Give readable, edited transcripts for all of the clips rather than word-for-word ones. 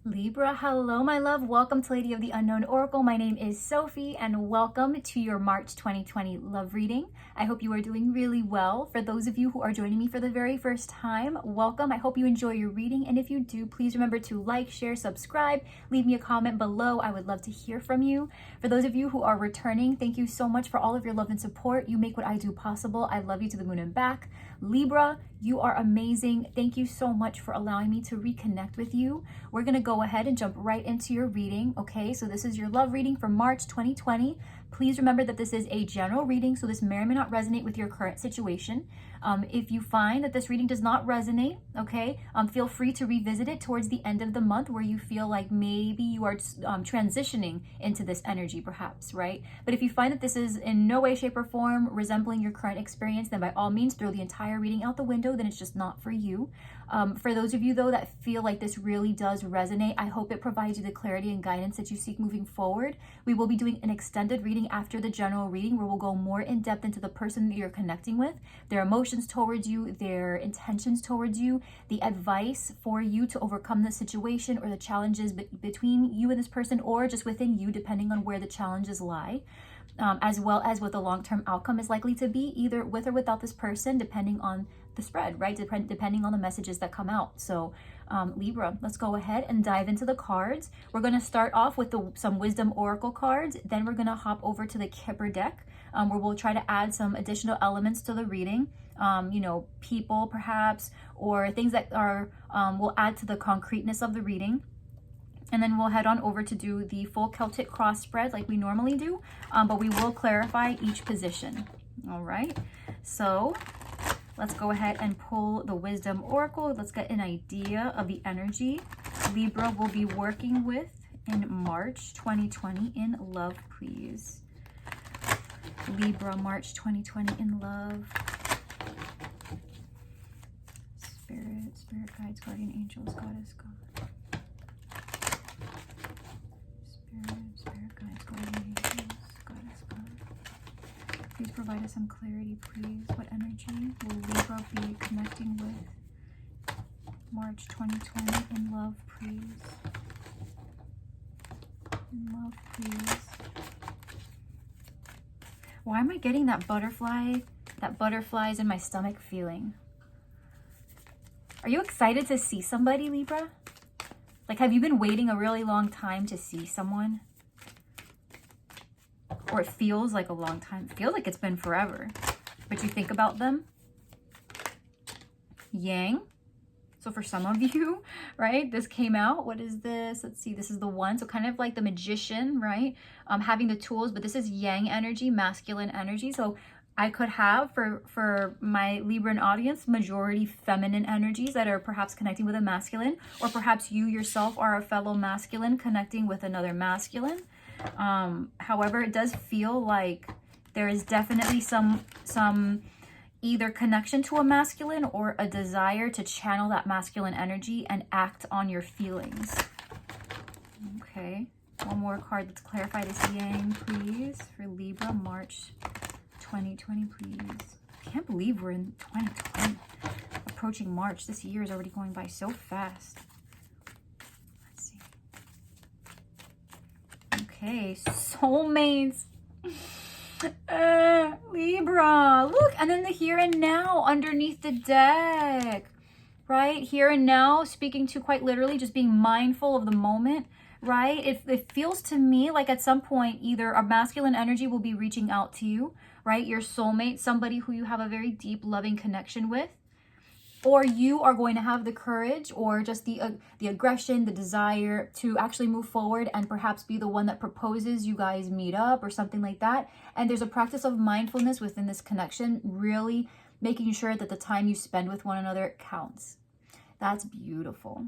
Libra, hello my love. Welcome to Lady of the Unknown Oracle. My name is Sophie and welcome to your March 2020 love reading. I hope you are doing really well. For those of you who are joining me for the very first time, welcome. I hope you enjoy your reading, and if you do, please remember to like, share, subscribe, leave me a comment below. I would love to hear from you. For those of you who are returning, thank you so much for all of your love and support. You make what I do possible. I love you to the moon and back. Libra, you are amazing. Thank you so much for allowing me to reconnect with you. We're going to go ahead and jump right into your reading. Okay, so this is your love reading for March 2020. Please remember that this is a general reading, so this may or may not resonate with your current situation. If you find that this reading does not resonate, okay, feel free to revisit it towards the end of the month where you feel like maybe you are transitioning into this energy perhaps, right? But if you find that this is in no way, shape, or form resembling your current experience, then by all means throw the entire reading out the window. Then it's just not for you. For those of you though that feel like this really does resonate, I hope it provides you the clarity and guidance that you seek moving forward. We will be doing an extended reading after the general reading where we'll go more in depth into the person that you're connecting with, their emotions towards you, their intentions towards you, the advice for you to overcome the situation or the challenges between you and this person, or just within you, depending on where the challenges lie. As well as what the long-term outcome is likely to be, either with or without this person, depending on the spread, right? Depending on the messages that come out. So Libra, let's go ahead and dive into the cards. We're going to start off with some wisdom oracle cards. Then we're going to hop over to the Kipper deck, where we'll try to add some additional elements to the reading. People perhaps, or things that are will add to the concreteness of the reading. And then we'll head on over to do the full Celtic cross spread like we normally do, but we will clarify each position. All right, so let's go ahead and pull the Wisdom Oracle. Let's get an idea of the energy Libra will be working with in March 2020 in love, please. Libra, March 2020 in love. Spirit guides, guardian angels, goddess, God. Spirit guides, guardian angels, goddess, God. Please provide us some clarity, please. What energy will Libra be connecting with March 2020 in love, please? In love, please. Why am I getting that butterflies in my stomach feeling? Are you excited to see somebody, Libra? Like, have you been waiting a really long time to see someone? Or it feels like a long time. It feels like it's been forever. But you think about them. Yang. So for some of you, right, this came out. What is this? Let's see. This is the one. So kind of like the magician, right? Having the tools, but this is yang energy, masculine energy. So I could have, for my Libran audience, majority feminine energies that are perhaps connecting with a masculine, or perhaps you yourself are a fellow masculine connecting with another masculine. However, it does feel like there is definitely some either connection to a masculine or a desire to channel that masculine energy and act on your feelings. Okay, one more card. Let's clarify this yang, please, for Libra, March 2020, please. I can't believe we're in 2020. Approaching March. This year is already going by so fast. Let's see. Okay, soulmates. Libra. Look, and then the here and now underneath the deck. Right? Here and now, speaking to quite literally just being mindful of the moment. Right? It feels to me like at some point either a masculine energy will be reaching out to you, right? Your soulmate, somebody who you have a very deep loving connection with, or you are going to have the courage or just the aggression, the desire to actually move forward and perhaps be the one that proposes, you guys meet up or something like that. And there's a practice of mindfulness within this connection, really making sure that the time you spend with one another counts. That's beautiful.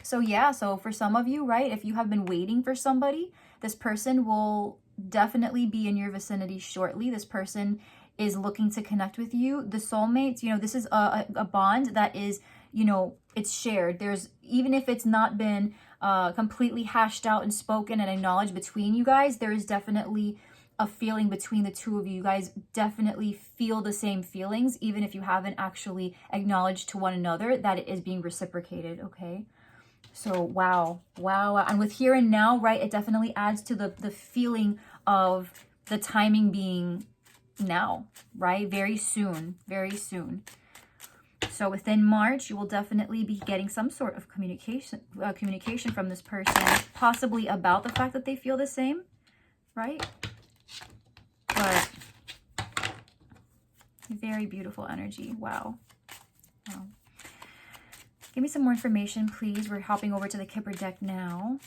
So yeah, so for some of you, right, if you have been waiting for somebody, this person will definitely be in your vicinity shortly. This person is looking to connect with you. The soulmates, this is a bond that is, it's shared. There's, even if it's not been completely hashed out and spoken and acknowledged between you guys, there is definitely a feeling between the two of you. You guys definitely feel the same feelings, even if you haven't actually acknowledged to one another that it is being reciprocated, okay? So, wow. And with here and now, right, it definitely adds to the feeling of the timing being now, right? Very soon, very soon. So within March, you will definitely be getting some sort of communication from this person, possibly about the fact that they feel the same, right? But very beautiful energy. Wow. Give me some more information, please. We're hopping over to the Kipper deck now.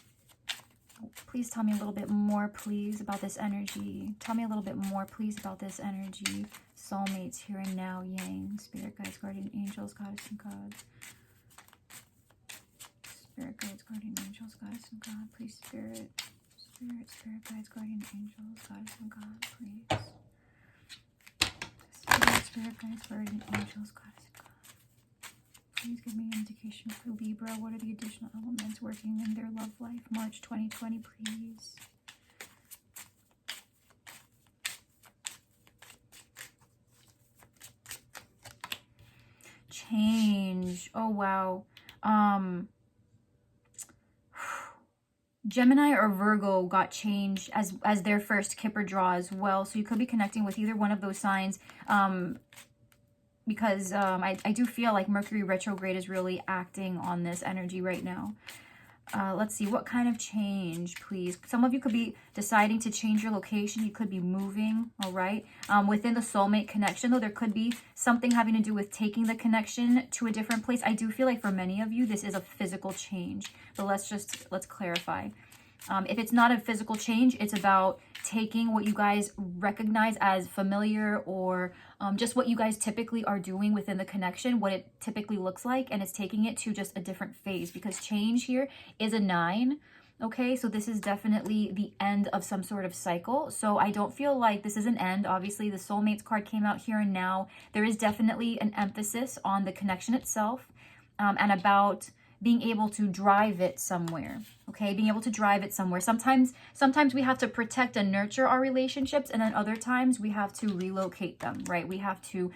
Please tell me a little bit more, please, about this energy. Tell me a little bit more, please, about this energy. Soulmates, here and now, yang, spirit guides, guardian angels, goddess and gods. Spirit guides, guardian angels, goddess and god. Please, spirit guides, guardian angels, goddess and god, please. Spirit guides, guardian angels, goddess and god. Please give me an indication for Libra. What are the additional elements working in their love life? March 2020, please. Change. Oh, wow. Gemini or Virgo got changed as their first Kipper draw as well. So you could be connecting with either one of those signs. Because I do feel like Mercury retrograde is really acting on this energy right now. Let's see, what kind of change, please? Some of you could be deciding to change your location. You could be moving, all right? Within the soulmate connection, though, there could be something having to do with taking the connection to a different place. I do feel like for many of you, this is a physical change. But let's clarify. If it's not a physical change, it's about taking what you guys recognize as familiar or just what you guys typically are doing within the connection, what it typically looks like, and it's taking it to just a different phase, because change here is a 9. Okay, so this is definitely the end of some sort of cycle. So I don't feel like this is an end. Obviously, the soulmates card came out here and now. There is definitely an emphasis on the connection itself and about being able to drive it somewhere. Okay, being able to drive it somewhere. Sometimes we have to protect and nurture our relationships, and then other times we have to relocate them, right? We have to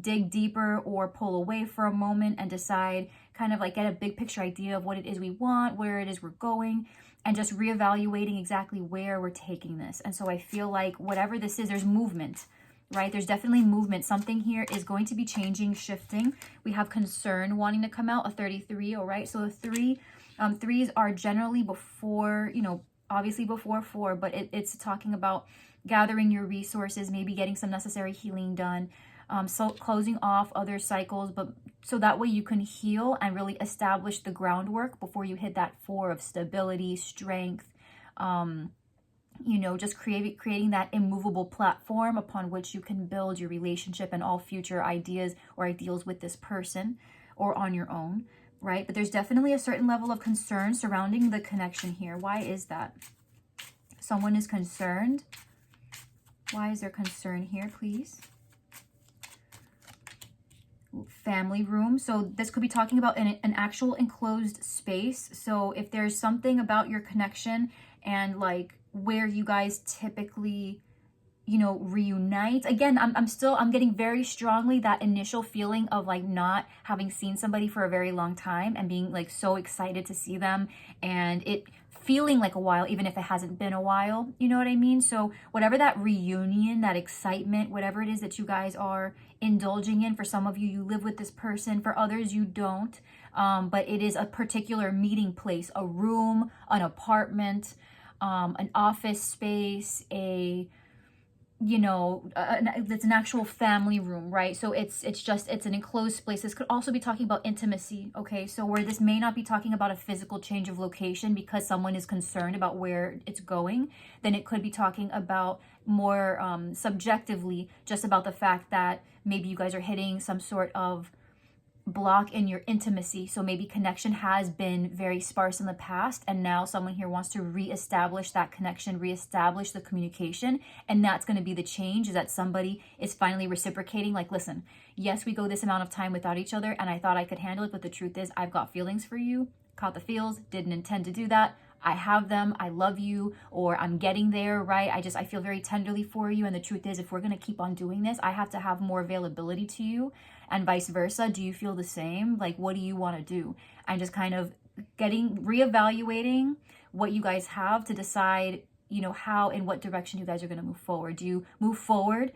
dig deeper or pull away for a moment and decide, kind of like get a big picture idea of what it is we want, where it is we're going, and just reevaluating exactly where we're taking this. And so I feel like whatever this is, there's movement, right? There's definitely movement. Something here is going to be changing, shifting. We have concern wanting to come out, a 33, all right? So the threes are generally before, you know, obviously before 4, but it's talking about gathering your resources, maybe getting some necessary healing done, so closing off other cycles, but so that way you can heal and really establish the groundwork before you hit that 4 of stability, strength, you know, just creating that immovable platform upon which you can build your relationship and all future ideas or ideals with this person or on your own, right? But there's definitely a certain level of concern surrounding the connection here. Why is that? Someone is concerned. Why is there concern here, please? Family room. So this could be talking about an actual enclosed space. So if there's something about your connection and like where you guys typically, you know, reunite. Again, I'm getting very strongly that initial feeling of like not having seen somebody for a very long time and being like so excited to see them and it feeling like a while, even if it hasn't been a while, you know what I mean? So whatever that reunion, that excitement, whatever it is that you guys are indulging in, for some of you, you live with this person, for others, you don't. But it is a particular meeting place, a room, an apartment, an office space, you know, it's an actual family room, right? So it's an enclosed space. This could also be talking about intimacy, okay? So where this may not be talking about a physical change of location because someone is concerned about where it's going, then it could be talking about more subjectively just about the fact that maybe you guys are hitting some sort of block in your intimacy. So maybe connection has been very sparse in the past, and now someone here wants to reestablish that connection, reestablish the communication, and that's going to be the change, is that somebody is finally reciprocating, like, listen, yes, we go this amount of time without each other and I thought I could handle it, but the truth is I've got feelings for you, caught the feels, didn't intend to do that, I have them, I love you, or I'm getting there, right? I feel very tenderly for you, and the truth is if we're going to keep on doing this, I have to have more availability to you, and vice versa. Do you feel the same? Like, what do you want to do? And just kind of reevaluating what you guys have to decide, you know, how and what direction you guys are going to move forward. Do you move forward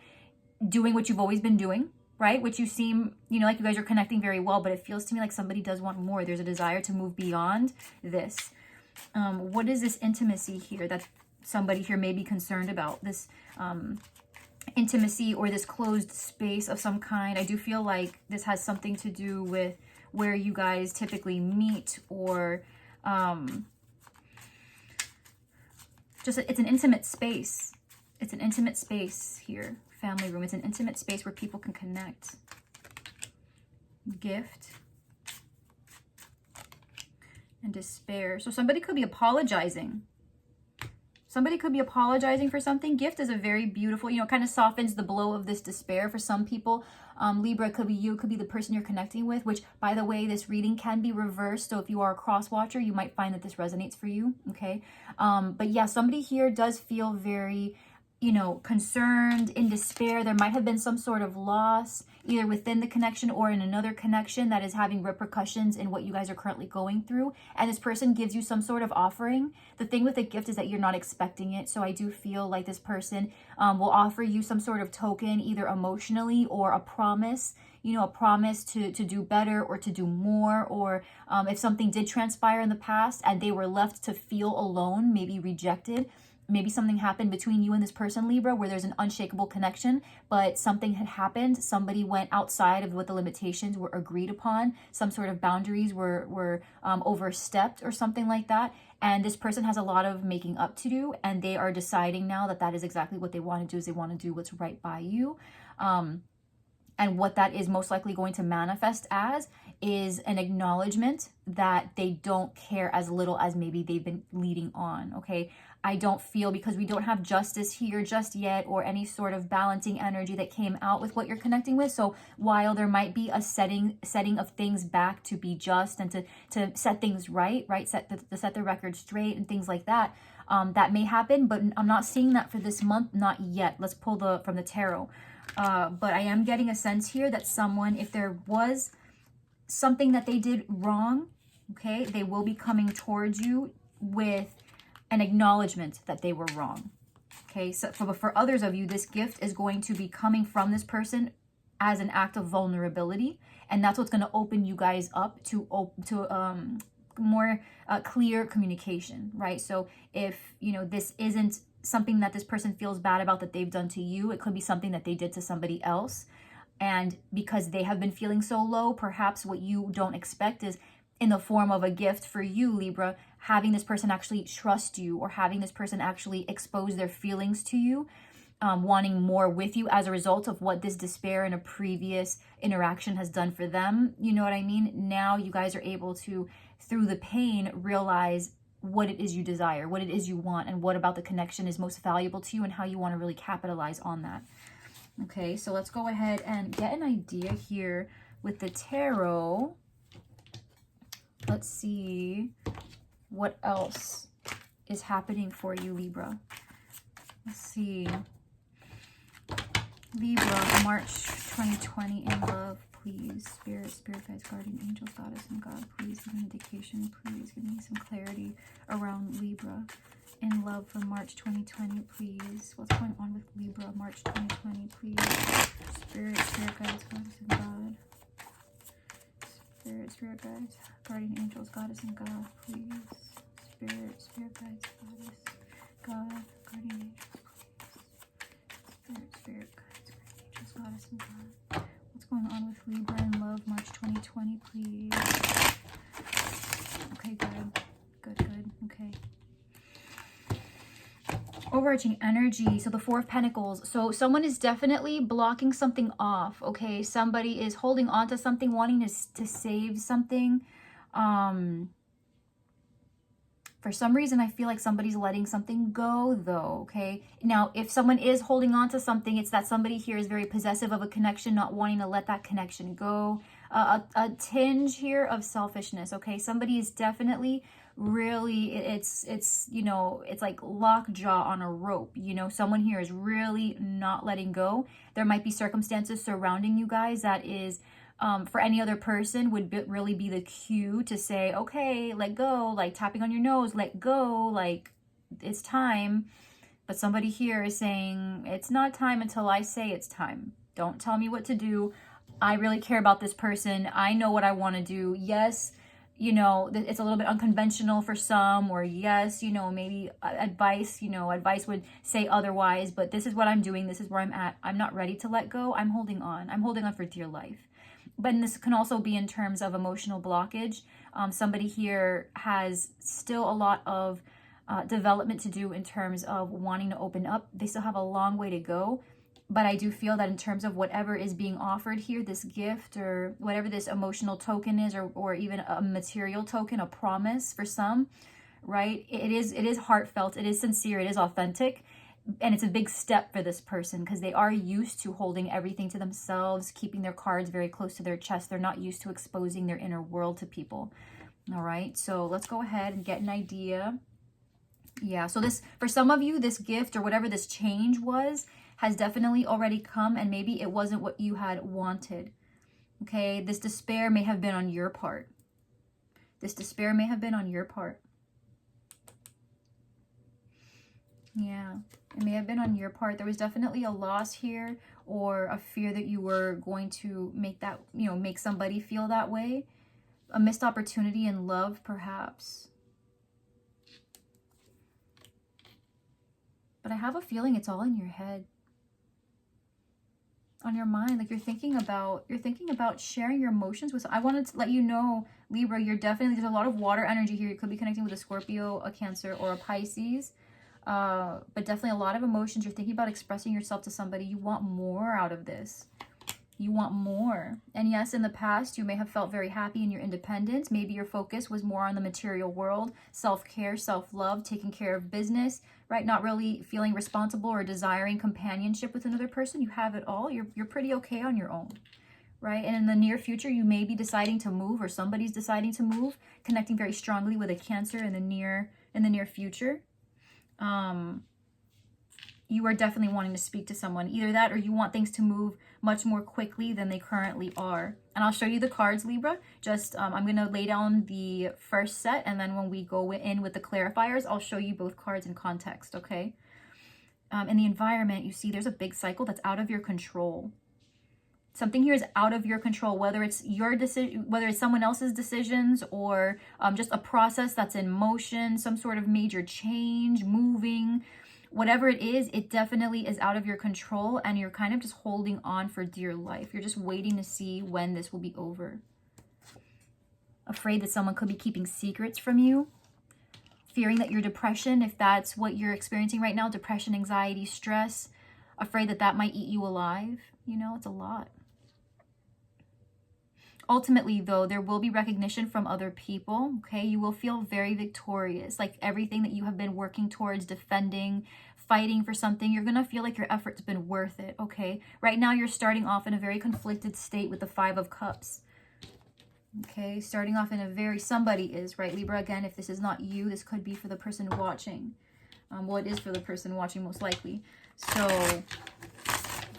doing what you've always been doing, right? Which you seem, you know, like you guys are connecting very well, but it feels to me like somebody does want more. There's a desire to move beyond this. What is this intimacy here that somebody here may be concerned about? This intimacy or this closed space of some kind. I do feel like this has something to do with where you guys typically meet, or just it's an intimate space. It's an intimate space here. Family room. It's an intimate space where people can connect. Gift and despair. So somebody could be apologizing. Somebody could be apologizing for something. Gift is a very beautiful, you know, kind of softens the blow of this despair for some people. Libra, it could be you, it could be the person you're connecting with, which, by the way, this reading can be reversed. So if you are a cross watcher, you might find that this resonates for you, okay? But yeah, somebody here does feel very, you know, concerned, in despair. There might have been some sort of loss, either within the connection or in another connection that is having repercussions in what you guys are currently going through. And this person gives you some sort of offering. The thing with the gift is that you're not expecting it. So I do feel like this person will offer you some sort of token, either emotionally or a promise, you know, a promise to do better or to do more. Or if something did transpire in the past and they were left to feel alone, maybe rejected, maybe something happened between you and this person, Libra, where there's an unshakable connection, but something had happened. Somebody went outside of what the limitations were agreed upon. Some sort of boundaries were overstepped or something like that. And this person has a lot of making up to do, and they are deciding now that that is exactly what they want to do, is they want to do what's right by you. And what that is most likely going to manifest as is an acknowledgement that they don't care as little as maybe they've been leading on, okay? I don't feel, because we don't have justice here just yet, or any sort of balancing energy that came out with what you're connecting with. So while there might be a setting of things back to be just and to set things right, to set the record straight and things like that, that may happen, but I'm not seeing that for this month, not yet. Let's pull from the tarot. But I am getting a sense here that someone, if there was something that they did wrong, okay, they will be coming towards you with an acknowledgement that they were wrong. Okay, so for others of you, this gift is going to be coming from this person as an act of vulnerability, and that's what's going to open you guys up to more clear communication, right? So if, you know, this isn't something that this person feels bad about that they've done to you, it could be something that they did to somebody else. And because they have been feeling so low, perhaps what you don't expect is in the form of a gift for you, Libra, having this person actually trust you, or having this person actually expose their feelings to you, wanting more with you as a result of what this despair in a previous interaction has done for them. You know what I mean? Now you guys are able to, through the pain, realize what it is you desire, what it is you want, and what about the connection is most valuable to you, and how you want to really capitalize on that. Okay, so let's go ahead and get an idea here with the tarot. Let's see what else is happening for you, Libra. Let's see. Libra, March 2020 in love, please. Spirit guides, guardian angels, goddess, and God, please give me an indication. Please give me some clarity around Libra in love for March 2020, please. What's going on with Libra, March 2020, please? Spirit guides, goddess, and God. Spirit guides, guardian angels, goddess, and God, please. Spirit guides, goddess, God, guardian angels, please. Spirit guides, guardian angels, goddess, and God. What's going on with Libra in love, March 2020, please? Okay, good, okay. Overarching energy, so the Four of Pentacles. So someone is definitely blocking something off, okay? Somebody is holding on to something, wanting to save something. For some reason, I feel like somebody's letting something go, though, okay? Now, if someone is holding on to something, it's that somebody here is very possessive of a connection, not wanting to let that connection go. A tinge here of selfishness, okay? Somebody is definitely really, it's you know, it's like lockjaw on a rope, you know? Someone here is really not letting go. There might be circumstances surrounding you guys that is for any other person would really be the cue to say, okay, let go, like tapping on your nose, let go, like it's time. But somebody here is saying, it's not time until I say it's time. Don't tell me what to do. I really care about this person. I know what I want to do. Yes, you know, it's a little bit unconventional for some, or yes, you know, maybe advice, you know, advice would say otherwise, but this is what I'm doing. This is where I'm at. I'm not ready to let go. I'm holding on. I'm holding on for dear life. But this can also be in terms of emotional blockage. Somebody here has still a lot of development to do in terms of wanting to open up. They still have a long way to go. But I do feel that in terms of whatever is being offered here, this gift or whatever this emotional token is, or even a material token, a promise for some, right? It is heartfelt, it is sincere, it is authentic. And it's a big step for this person because they are used to holding everything to themselves, keeping their cards very close to their chest. They're not used to exposing their inner world to people. All right, so let's go ahead and get an idea. Yeah, so this, for some of you, this gift or whatever this change was, has definitely already come, and maybe it wasn't what you had wanted. Okay, this despair may have been on your part. This despair may have been on your part. Yeah, it may have been on your part. There was definitely a loss here, or a fear that you were going to make that, you know, make somebody feel that way. A missed opportunity in love, perhaps. But I have a feeling it's all in your head, on your mind. Like you're thinking about sharing your emotions with. I wanted to let you know, Libra, you're definitely, there's a lot of water energy here. You could be connecting with a Scorpio, a Cancer, or a Pisces. But definitely a lot of emotions. You're thinking about expressing yourself to somebody. You want more out of this. You want more. And yes, in the past, you may have felt very happy in your independence. Maybe your focus was more on the material world, self-care, self-love, taking care of business, right? Not really feeling responsible or desiring companionship with another person. You have it all. You're pretty okay on your own, right? And in the near future, you may be deciding to move, or somebody's deciding to move, connecting very strongly with a Cancer in the near future. You are definitely wanting to speak to someone. Either that, or you want things to move much more quickly than they currently are. And I'll show you the cards, Libra. Just, I'm going to lay down the first set, and then when we go in with the clarifiers, I'll show you both cards in context, okay? In the environment, you see there's a big cycle that's out of your control. Something here is out of your control, whether it's your decision, whether it's someone else's decisions, or just a process that's in motion, some sort of major change, moving. Whatever it is, it definitely is out of your control, and you're kind of just holding on for dear life. You're just waiting to see when this will be over. Afraid that someone could be keeping secrets from you. Fearing that your depression, if that's what you're experiencing right now, depression, anxiety, stress, afraid that that might eat you alive. You know, it's a lot. Ultimately, though, there will be recognition from other people, okay? You will feel very victorious, like everything that you have been working towards, defending, fighting for something, you're going to feel like your effort's been worth it, okay? Right now, you're starting off in a very conflicted state with the Five of Cups, okay? Starting off in a very, somebody is, right, Libra? Again, if this is not you, this could be for the person watching. Well, it is for the person watching, most likely. So,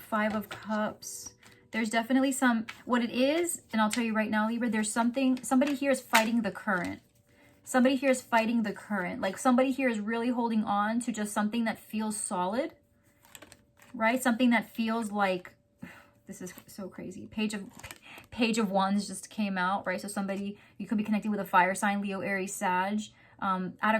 Five of Cups. There's definitely what it is, and I'll tell you right now, Libra, there's somebody here is fighting the current. Somebody here is fighting the current. Like somebody here is really holding on to just something that feels solid, right? Something that feels like, this is so crazy. Page of Wands just came out, right? So somebody, you could be connecting with a fire sign, Leo, Aries, Sag.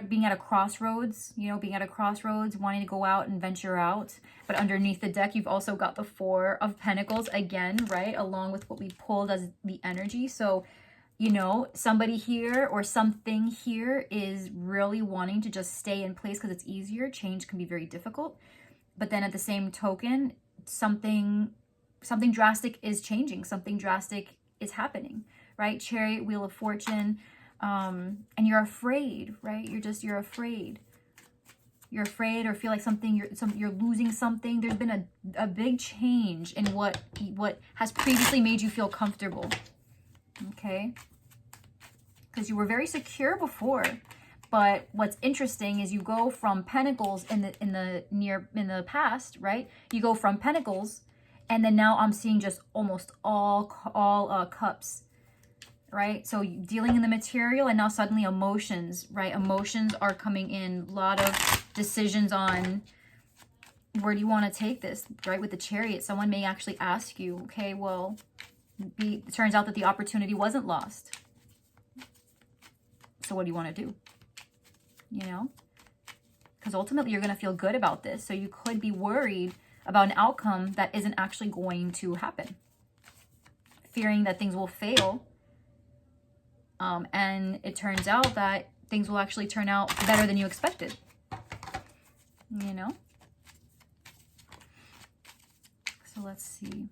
Being at a crossroads, you know, being at a crossroads, wanting to go out and venture out. But underneath the deck, you've also got the Four of Pentacles again, right? Along with what we pulled as the energy. So, you know, somebody here or something here is really wanting to just stay in place because it's easier. Change can be very difficult. But then at the same token, something drastic is changing. Something drastic is happening, right? Chariot, Wheel of Fortune. And you're afraid, right? You're afraid. You're afraid, or feel like you're losing something. There's been a big change in what has previously made you feel comfortable. Okay? Because you were very secure before. But what's interesting is you go from Pentacles in the past, right? You go from Pentacles And then now I'm seeing just almost all cups, right? So dealing in the material, and now suddenly emotions, right? Emotions are coming in. A lot of decisions on where do you want to take this, right? With the Chariot, someone may actually ask you, okay, well, it turns out that the opportunity wasn't lost. So what do you want to do? You know? Because ultimately you're going to feel good about this. So you could be worried about an outcome that isn't actually going to happen. Fearing that things will fail. And it turns out that things will actually turn out better than you expected. You know? So let's see.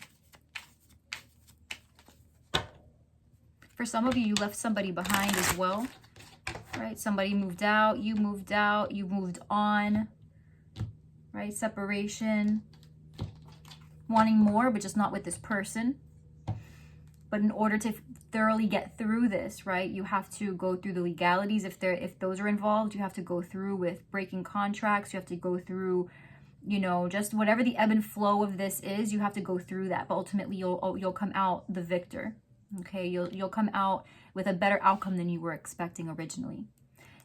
For some of you, you left somebody behind as well, right? Somebody moved out, you moved on, right? Separation, wanting more, but just not with this person. But in order to thoroughly get through this, right, you have to go through the legalities. If those are involved, you have to go through with breaking contracts. You have to go through, you know, just whatever the ebb and flow of this is, you have to go through that. But ultimately, you'll come out the victor. Okay, you'll come out with a better outcome than you were expecting originally.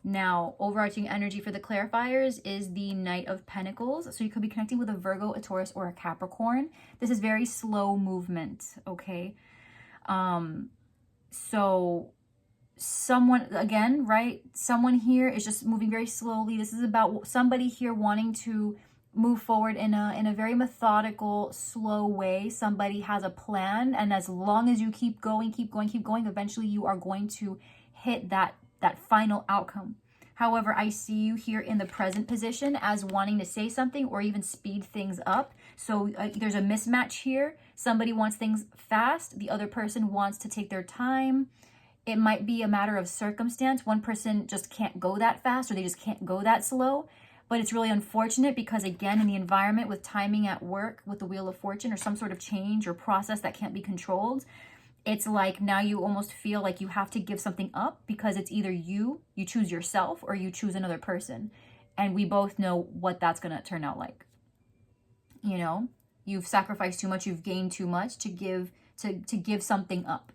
Now, overarching energy for the clarifiers is the Knight of Pentacles. So you could be connecting with a Virgo, a Taurus, or a Capricorn. This is very slow movement, okay? So someone, again, right? Someone here is just moving very slowly. This is about somebody here wanting to move forward in a very methodical, slow way. Somebody has a plan, and as long as you keep going, eventually you are going to hit that final outcome. However, I see you here in the present position as wanting to say something or even speed things up. So there's a mismatch here. Somebody wants things fast. The other person wants to take their time. It might be a matter of circumstance. One person just can't go that fast, or they just can't go that slow. But it's really unfortunate because, again, in the environment with timing at work, with the Wheel of Fortune, or some sort of change or process that can't be controlled, it's like now you almost feel like you have to give something up because it's either you choose yourself, or you choose another person. And we both know what that's going to turn out like. You know, you've sacrificed too much, you've gained too much to give something up,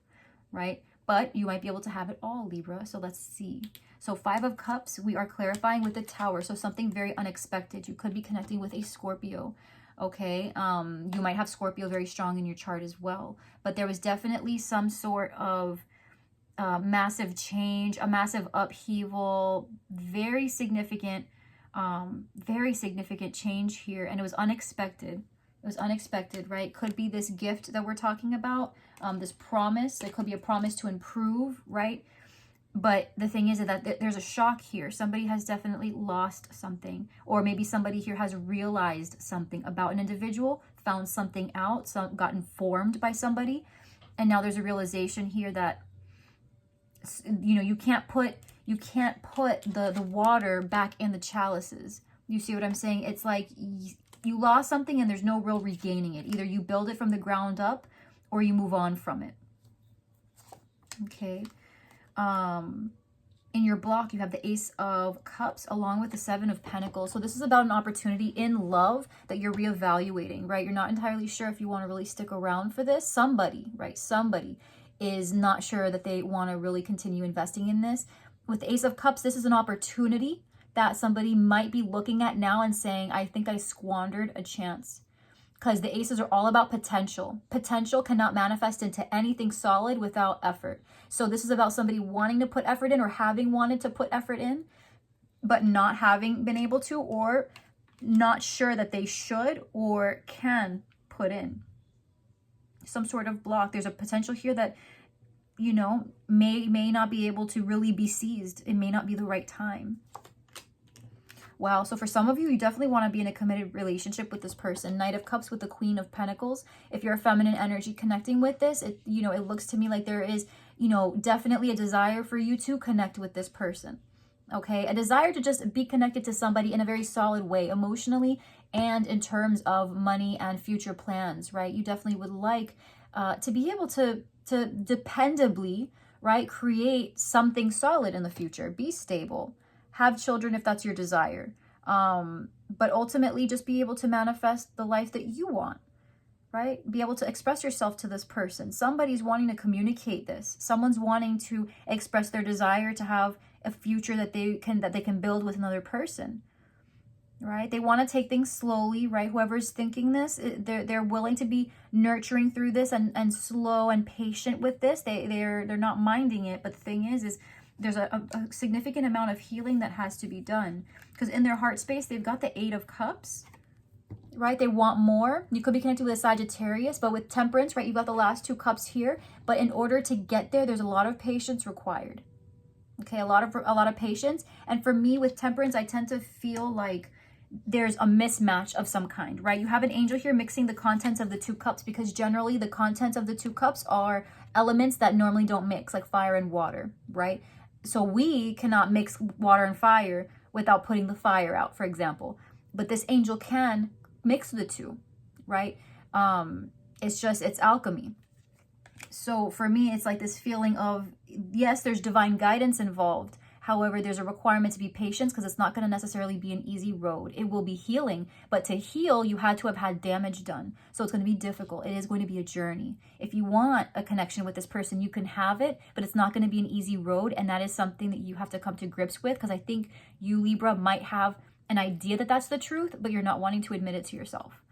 right? But you might be able to have it all, Libra. So let's see. So 5 of Cups, we are clarifying with the Tower. So something very unexpected. You could be connecting with a Scorpio, okay? You might have Scorpio very strong in your chart as well. But there was definitely some sort of massive change, a massive upheaval, very significant change here. And it was unexpected. It was unexpected, right? Could be this gift that we're talking about, this promise. It could be a promise to improve, right? But the thing is that there's a shock here. Somebody has definitely lost something, or maybe somebody here has realized something about an individual, found something out, got informed by somebody, and now there's a realization here that, you know, you can't put the water back in the chalices. You see what I'm saying? It's like you lost something and there's no real regaining it. Either you build it from the ground up or you move on from it. Okay. In your block, you have the Ace of Cups along with the 7 of Pentacles. So this is about an opportunity in love that you're reevaluating, right? You're not entirely sure if you want to really stick around for this. Somebody, right? Somebody is not sure that they want to really continue investing in this. With the Ace of Cups, this is an opportunity that somebody might be looking at now and saying, I think I squandered a chance. Because the aces are all about potential. Potential cannot manifest into anything solid without effort. So this is about somebody wanting to put effort in, or having wanted to put effort in, but not having been able to, or not sure that they should or can put in. Some sort of block. There's a potential here that, you know, may not be able to really be seized. It may not be the right time. Wow, so for some of you, you definitely want to be in a committed relationship with this person. Knight of Cups with the Queen of Pentacles. If you're a feminine energy connecting with this, it looks to me like there is, definitely a desire for you to connect with this person. Okay, a desire to just be connected to somebody in a very solid way, emotionally and in terms of money and future plans, right? You definitely would like to be able to dependably, right, create something solid in the future, be stable. Have children if that's your desire. But ultimately just be able to manifest the life that you want. right? Be able to express yourself to this person. Somebody's wanting to communicate this. Someone's wanting to express their desire to have a future that they can build with another person, right? They want to take things slowly, right? Whoever's thinking this, they're willing to be nurturing through this and slow and patient with this. They're not minding it. But the thing is there's a significant amount of healing that has to be done, because in their heart space, they've got the 8 of Cups, right? They want more. You could be connected with a Sagittarius, but with Temperance, right? You've got the last 2 cups here. But in order to get there, there's a lot of patience required. Okay, a lot of patience. And for me with Temperance, I tend to feel like there's a mismatch of some kind, right? You have an angel here mixing the contents of the 2 cups, because generally the contents of the 2 cups are elements that normally don't mix, like fire and water, right? So we cannot mix water and fire without putting the fire out, for example. But this angel can mix the 2, right? It's alchemy. So for me, it's like this feeling of, yes, there's divine guidance involved. However, there's a requirement to be patient, because it's not going to necessarily be an easy road. It will be healing, but to heal, you had to have had damage done. So it's going to be difficult. It is going to be a journey. If you want a connection with this person, you can have it, but it's not going to be an easy road. And that is something that you have to come to grips with, because I think you, Libra, might have an idea that that's the truth, but you're not wanting to admit it to yourself.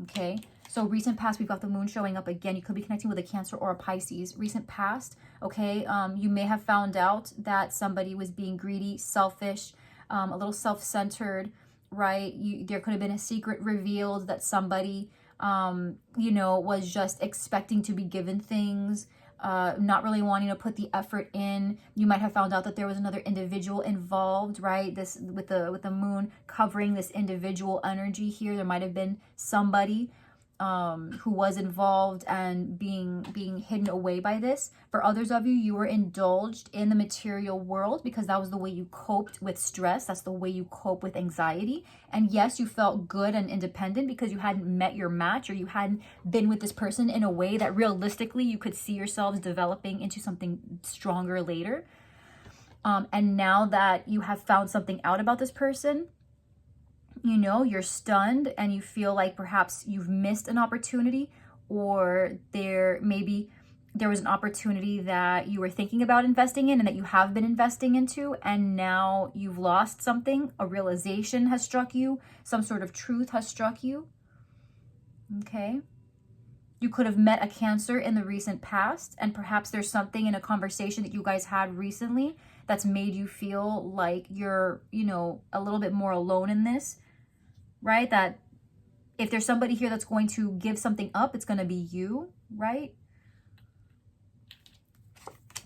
Okay, so recent past, we've got the moon showing up again. You could be connecting with a Cancer or a Pisces. Recent past, okay, you may have found out that somebody was being greedy, selfish, a little self-centered, right? There could have been a secret revealed that somebody, was just expecting to be given things, not really wanting to put the effort in. You might have found out that there was another individual involved, right? This with the moon covering this individual energy here. There might have been somebody who was involved and being hidden away by this. For others of you, you were indulged in the material world because that was the way you coped with stress. That's the way you cope with anxiety. And yes, you felt good and independent because you hadn't met your match, or you hadn't been with this person in a way that realistically you could see yourselves developing into something stronger later. And now that you have found something out about this person, you're stunned and you feel like perhaps you've missed an opportunity, or maybe there was an opportunity that you were thinking about investing in and that you have been investing into, and now you've lost something. A realization has struck you. Some sort of truth has struck you. Okay. You could have met a Cancer in the recent past, and perhaps there's something in a conversation that you guys had recently that's made you feel like you're, a little bit more alone in this. Right? That if there's somebody here that's going to give something up, it's going to be you, right?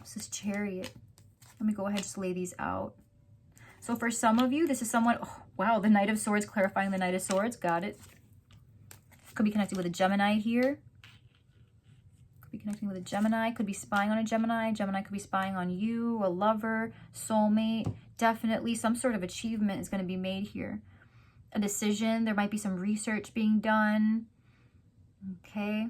This is Chariot. Let me go ahead and just lay these out. So for some of you, this is someone, oh, wow, the Knight of Swords, clarifying the Knight of Swords. Got it. Could be connected with a Gemini here. Could be connecting with a Gemini. Could be spying on a Gemini. Gemini could be spying on you, a lover, soulmate. Definitely some sort of achievement is going to be made here. A decision. There might be some research being done. Okay.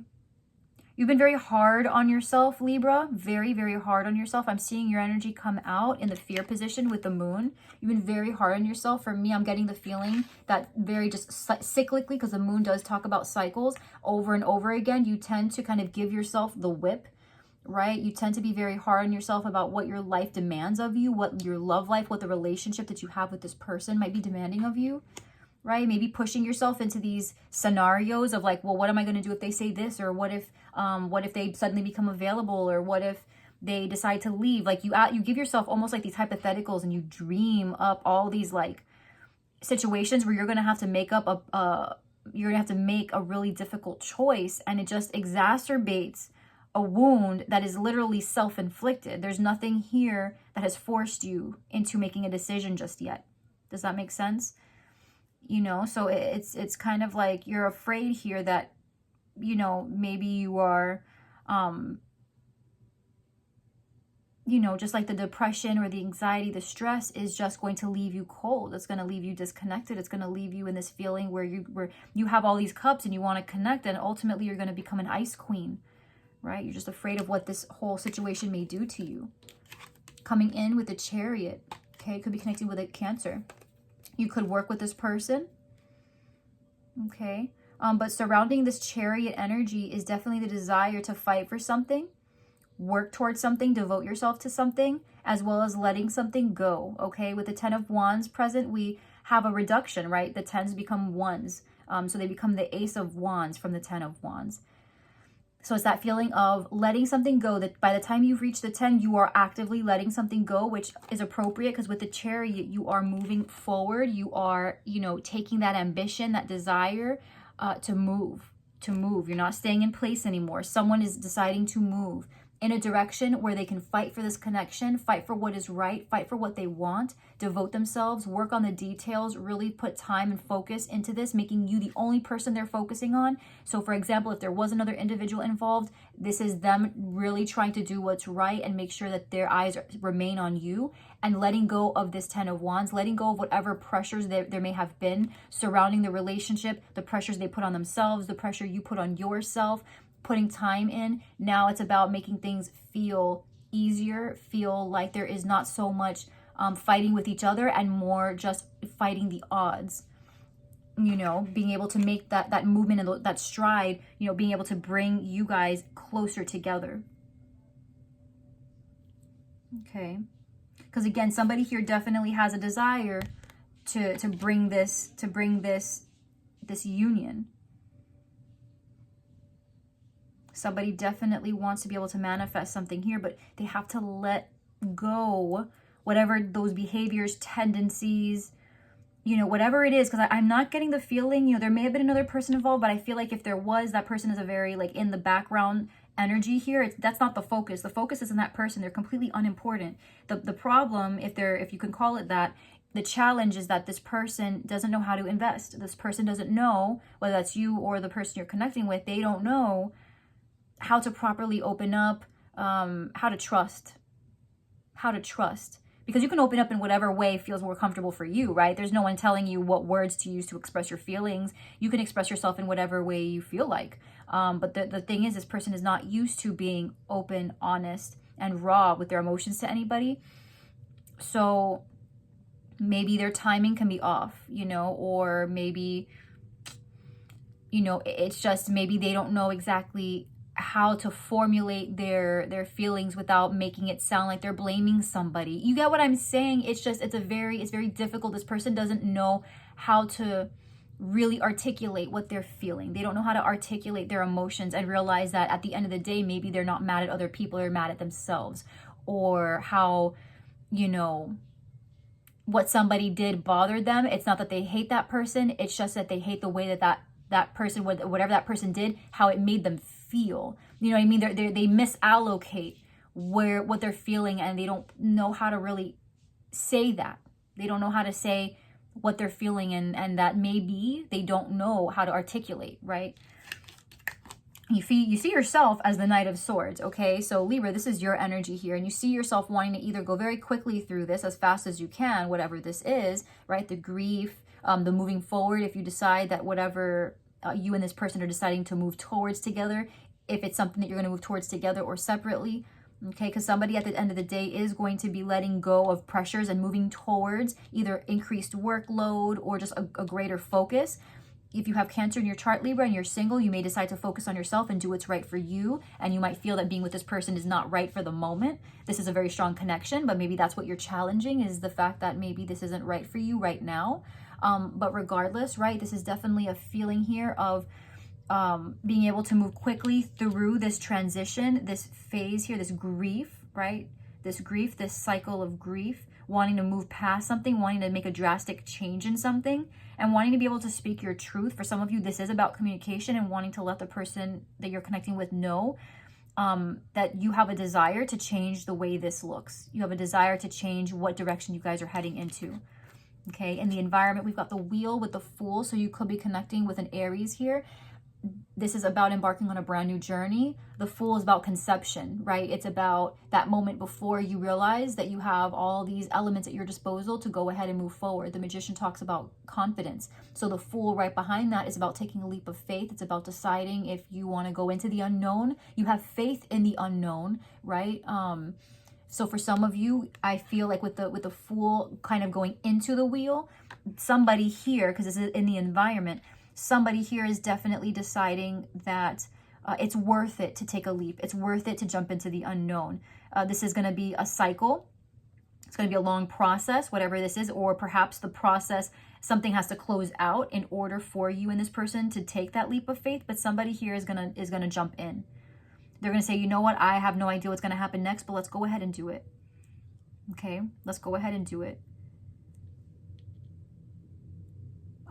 You've been very hard on yourself, Libra. Very, very hard on yourself. I'm seeing your energy come out in the fear position with the moon. You've been very hard on yourself. For me, I'm getting the feeling that very just cyclically, because the moon does talk about cycles over and over again, you tend to kind of give yourself the whip, right? You tend to be very hard on yourself about what your life demands of you, what your love life, what the relationship that you have with this person might be demanding of you. Right? Maybe pushing yourself into these scenarios of like, well, what am I going to do if they say this? Or what if they suddenly become available? Or what if they decide to leave? Like you give yourself almost like these hypotheticals, and you dream up all these like situations where you're going to have to make up you're going to have to make a really difficult choice, and it just exacerbates a wound that is literally self-inflicted. There's nothing here that has forced you into making a decision just yet. Does that make sense? So it's kind of like you're afraid here that, maybe you are, just like the depression or the anxiety, the stress is just going to leave you cold. It's going to leave you disconnected. It's going to leave you in this feeling where you have all these cups and you want to connect, and ultimately you're going to become an ice queen, right? You're just afraid of what this whole situation may do to you. Coming in with the Chariot, okay, could be connecting with a Cancer. You could work with this person, okay? But surrounding this Chariot energy is definitely the desire to fight for something, work towards something, devote yourself to something, as well as letting something go, okay? With the 10 of Wands present, we have a reduction, right? The 10s become 1s. So they become the Ace of Wands from the 10 of Wands. So it's that feeling of letting something go, that by the time you've reached the 10, you are actively letting something go, which is appropriate because with the Chariot, you are moving forward. You are, you know, taking that ambition, that desire to move. You're not staying in place anymore. Someone is deciding to move in a direction where they can fight for this connection, fight for what is right, fight for what they want, devote themselves, work on the details, really put time and focus into this, making you the only person they're focusing on. So for example, if there was another individual involved, this is them really trying to do what's right and make sure that their eyes remain on you, and letting go of this 10 of Wands, letting go of whatever pressures there may have been surrounding the relationship, the pressures they put on themselves, the pressure you put on yourself, putting time in. Now it's about making things feel easier, feel like there is not so much fighting with each other and more just fighting the odds. You know, being able to make that movement and that stride, you know, being able to bring you guys closer together. Okay. Because again, somebody here definitely has a desire to bring this union. Somebody definitely wants to be able to manifest something here, but they have to let go whatever those behaviors, tendencies, you know, whatever it is. Because I'm not getting the feeling, you know, there may have been another person involved, but I feel like if there was, that person is a very like in the background energy here. That's not the focus. The focus isn't that person. They're completely unimportant. The problem, if you can call it that, the challenge is that this person doesn't know how to invest. This person doesn't know, whether that's you or the person you're connecting with, they don't know how to properly open up, how to trust. Because you can open up in whatever way feels more comfortable for you, right? There's no one telling you what words to use to express your feelings. You can express yourself in whatever way you feel like. But the thing is, this person is not used to being open, honest, and raw with their emotions to anybody. So maybe their timing can be off, you know, or maybe, you know, it's just maybe they don't know exactly how to formulate their feelings without making it sound like they're blaming somebody. You get what I'm saying? It's just, it's very difficult. This person doesn't know how to really articulate what they're feeling. They don't know how to articulate their emotions and realize that at the end of the day, maybe they're not mad at other people, they're mad at themselves, or how, you know, what somebody did bothered them. It's not that they hate that person. It's just that they hate the way that person, whatever that person did, how it made them feel. You know what I mean? They misallocate what they're feeling, and they don't know how to really say that. They don't know how to say what they're feeling, and that maybe they don't know how to articulate, right? You see yourself as the Knight of Swords, okay? So Libra, this is your energy here, and you see yourself wanting to either go very quickly through this as fast as you can, whatever this is, right? The grief, the moving forward, if you decide that whatever you and this person are deciding to move towards together, if it's something that you're going to move towards together or separately, okay? Because somebody at the end of the day is going to be letting go of pressures and moving towards either increased workload or just a greater focus. If you have Cancer in your chart, Libra, and you're single, you may decide to focus on yourself and do what's right for you. And you might feel that being with this person is not right for the moment. This is a very strong connection, but maybe that's what you're challenging, is the fact that maybe this isn't right for you right now. But regardless, right, this is definitely a feeling here of being able to move quickly through this transition, this phase here, this grief, right? This grief, this cycle of grief, wanting to move past something, wanting to make a drastic change in something, and wanting to be able to speak your truth. For some of you, this is about communication and wanting to let the person that you're connecting with know that you have a desire to change the way this looks. You have a desire to change what direction you guys are heading into. Okay, in the environment, we've got the Wheel with the Fool, so you could be connecting with an Aries here. This is about embarking on a brand new journey. The Fool is about conception, right? It's about that moment before you realize that you have all these elements at your disposal to go ahead and move forward. The Magician talks about confidence. So the Fool right behind that is about taking a leap of faith. It's about deciding if you want to go into the unknown. You have faith in the unknown, right? So for some of you, I feel like with the Fool kind of going into the Wheel, somebody here, because this is in the environment, somebody here is definitely deciding that it's worth it to take a leap. It's worth it to jump into the unknown. This is going to be a cycle. It's going to be a long process, whatever this is, or perhaps the process, something has to close out in order for you and this person to take that leap of faith. But somebody here is going to jump in. They're going to say, you know what? I have no idea what's going to happen next, but let's go ahead and do it. Okay, let's go ahead and do it.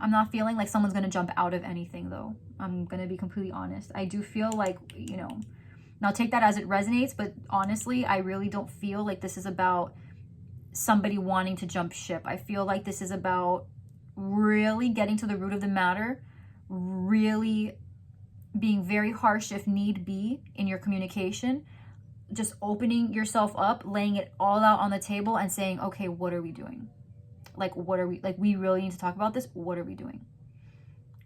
I'm not feeling like someone's going to jump out of anything, though. I'm going to be completely honest. I do feel like, you know, now take that as it resonates, but honestly, I really don't feel like this is about somebody wanting to jump ship. I feel like this is about really getting to the root of the matter, really being very harsh if need be in your communication, just opening yourself up, laying it all out on the table and saying, okay, what are we doing? Like, what are we, like, we really need to talk about this. What are we doing?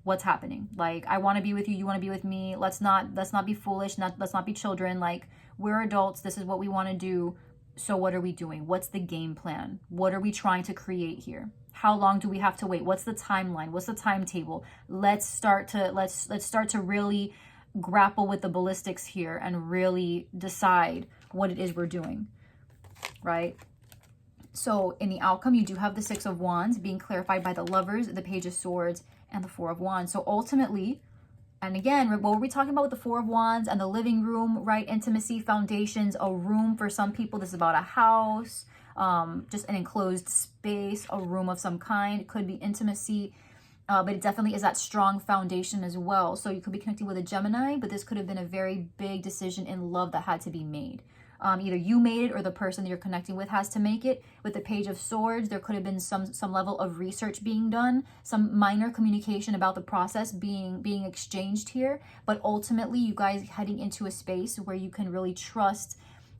What's happening? Like, I want to be with you. You want to be with me. Let's not be foolish. Let's not be children. Like, we're adults. This is what we want to do. So what are we doing? What's the game plan? What are we trying to create here? How long do we have to wait? What's the timeline? What's the timetable? Let's start to really grapple with the ballistics here and really decide what it is we're doing, right? So in the outcome, you do have the Six of Wands being clarified by the Lovers, the Page of Swords, and the Four of Wands. So ultimately, and again, what were we talking about with the Four of Wands and the living room, right? Intimacy, foundations, a room for some people. This is about a house, just an enclosed space, a room of some kind. It could be intimacy, but it definitely is that strong foundation as well. So you could be connecting with a Gemini, but this could have been a very big decision in love that had to be made. Either you made it or the person that you're connecting with has to make it. With the Page of Swords, there could have been some level of research being done, some minor communication about the process being exchanged here. But ultimately, you guys heading into a space where you can really trust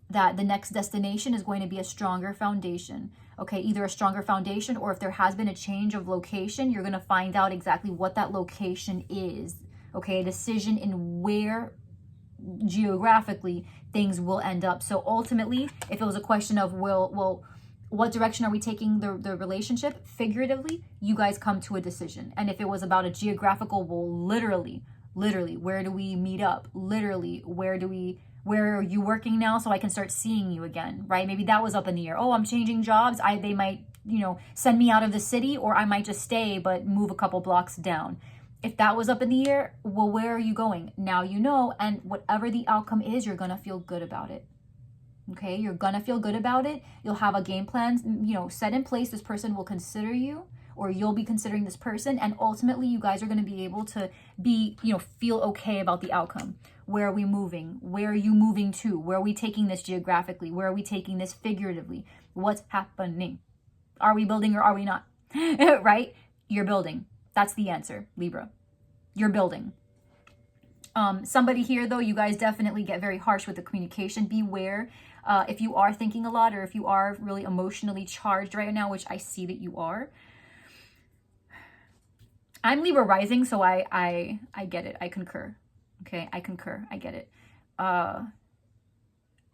that the next destination is going to be a stronger foundation. Okay, either a stronger foundation, or if there has been a change of location, you're going to find out exactly what that location is. Okay, a decision in where geographically things will end up. So ultimately, if it was a question of what direction are we taking the relationship, figuratively, you guys come to a decision. And if it was about a geographical, well, literally, where do we meet up? Literally, where are you working now so I can start seeing you again, right? Maybe that was up in the air. Oh, I'm changing jobs. They might, send me out of the city, or I might just stay but move a couple blocks down. If that was up in the air, well, where are you going? Now you know, and whatever the outcome is, you're going to feel good about it. Okay? You're going to feel good about it. You'll have a game plan, set in place. This person will consider you, or you'll be considering this person, and ultimately you guys are going to be able to feel okay about the outcome. Where are we moving? Where are you moving to? Where are we taking this geographically? Where are we taking this figuratively? What's happening? Are we building or are we not? Right? You're building. That's the answer, Libra. You're building. Somebody here, though, you guys definitely get very harsh with the communication. Beware if you are thinking a lot, or if you are really emotionally charged right now, which I see that you are. I'm Libra rising, so I get it. I concur. Okay, I concur. I get it.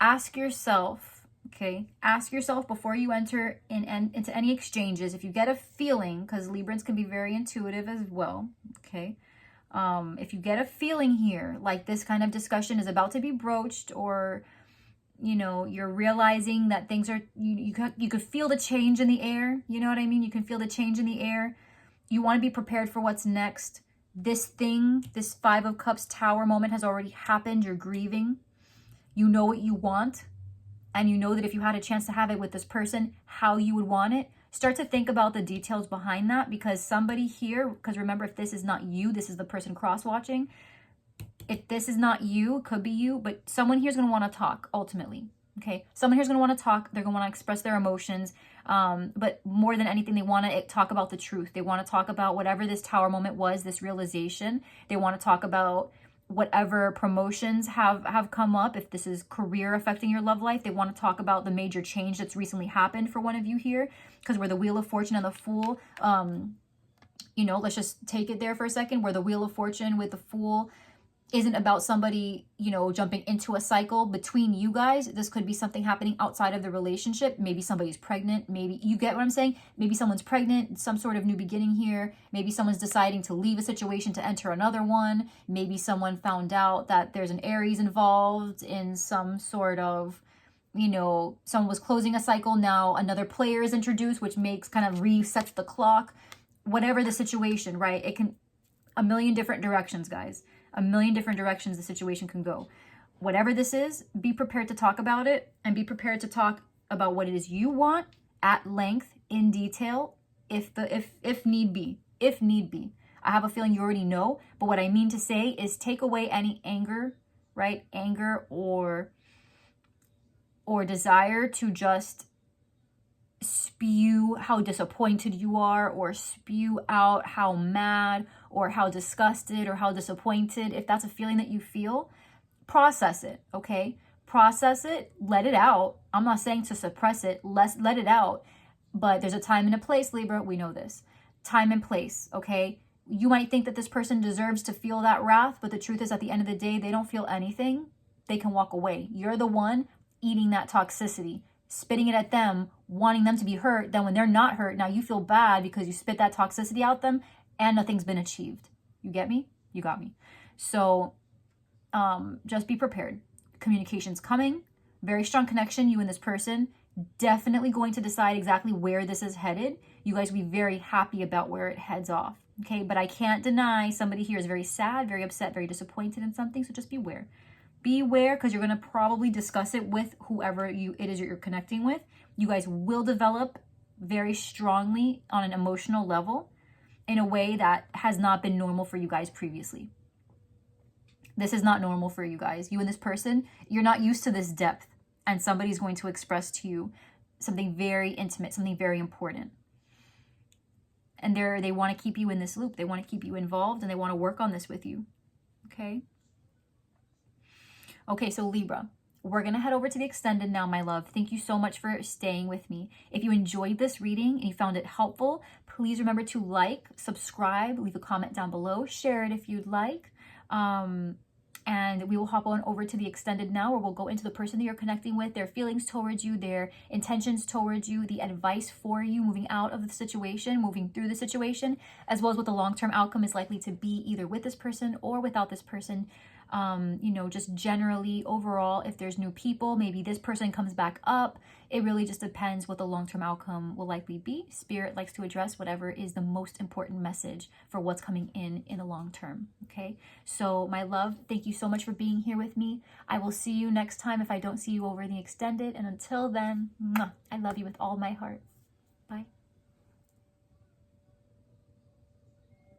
Ask yourself, before you enter into any exchanges, if you get a feeling, because Librans can be very intuitive as well, okay? If you get a feeling here, like this kind of discussion is about to be broached, or, you're realizing that things are, you could feel the change in the air, you know what I mean? You can feel the change in the air. You want to be prepared for what's next. This Five of Cups Tower moment has already happened. You're grieving. You know what you want. And you know that if you had a chance to have it with this person, how you would want it. Start to think about the details behind that, because somebody here, because remember, if this is not you, this is the person cross-watching. If this is not you, it could be you, but someone here is going to want to talk ultimately. Okay, someone here is going to want to talk. They're going to want to express their emotions. But more than anything, they want to talk about the truth. They want to talk about whatever this tower moment was, this realization. They want to talk about whatever promotions have come up. If this is career affecting your love life, they want to talk about the major change that's recently happened for one of you here, because we're the Wheel of Fortune and the Fool. Let's just take it there for a second. We're the Wheel of Fortune with the Fool. isn't about somebody, you know, jumping into a cycle between you guys. This could be something happening outside of the relationship. Maybe somebody's pregnant. Maybe, you get what I'm saying? Maybe someone's pregnant, some sort of new beginning here. Maybe someone's deciding to leave a situation to enter another one. Maybe someone found out that there's an Aries involved in some sort of, you know, someone was closing a cycle. Now another player is introduced, which makes kind of resets the clock. Whatever the situation, right? It can, a million different directions, guys. A million different directions the situation can go. Whatever this is, be prepared to talk about it, and be prepared to talk about what it is you want at length, in detail, if need be. If need be. I have a feeling you already know, but what I mean to say is take away any anger, right? Anger or desire to just spew how disappointed you are, or spew out how mad or how disgusted or how disappointed. If that's a feeling that you feel, process it, okay? Process it, let it out. I'm not saying to suppress it, let it out. But there's a time and a place, Libra. We know this. Time and place, okay? You might think that this person deserves to feel that wrath, but the truth is, at the end of the day, they don't feel anything. They can walk away. You're the one eating that toxicity, spitting it at them, wanting them to be hurt. Then when they're not hurt, now you feel bad because you spit that toxicity out them and nothing's been achieved. You get me? You got me. So just be prepared. Communication's coming. Very strong connection, you and this person. Definitely going to decide exactly where this is headed. You guys will be very happy about where it heads off. Okay, but I can't deny somebody here is very sad, very upset, very disappointed in something. So just beware. Beware, because you're going to probably discuss it with whoever it is you're connecting with. You guys will develop very strongly on an emotional level in a way that has not been normal for you guys previously. This is not normal for you guys. You and this person, you're not used to this depth, and somebody's going to express to you something very intimate, something very important. And they want to keep you in this loop. They want to keep you involved, and they want to work on this with you. Okay? Okay, so Libra, we're going to head over to the extended now, my love. Thank you so much for staying with me. If you enjoyed this reading and you found it helpful, please remember to like, subscribe, leave a comment down below, share it if you'd like. And we will hop on over to the extended now, where we'll go into the person that you're connecting with, their feelings towards you, their intentions towards you, the advice for you moving out of the situation, moving through the situation, as well as what the long-term outcome is likely to be, either with this person or without this person. You know, just generally overall, if there's new people, maybe this person comes back up. It really just depends what the long-term outcome will likely be. Spirit likes to address whatever is the most important message for what's coming in the long term. Okay, so my love, thank you so much for being here with me. I will see you next time if I don't see you over the extended, and until then, I love you with all my heart.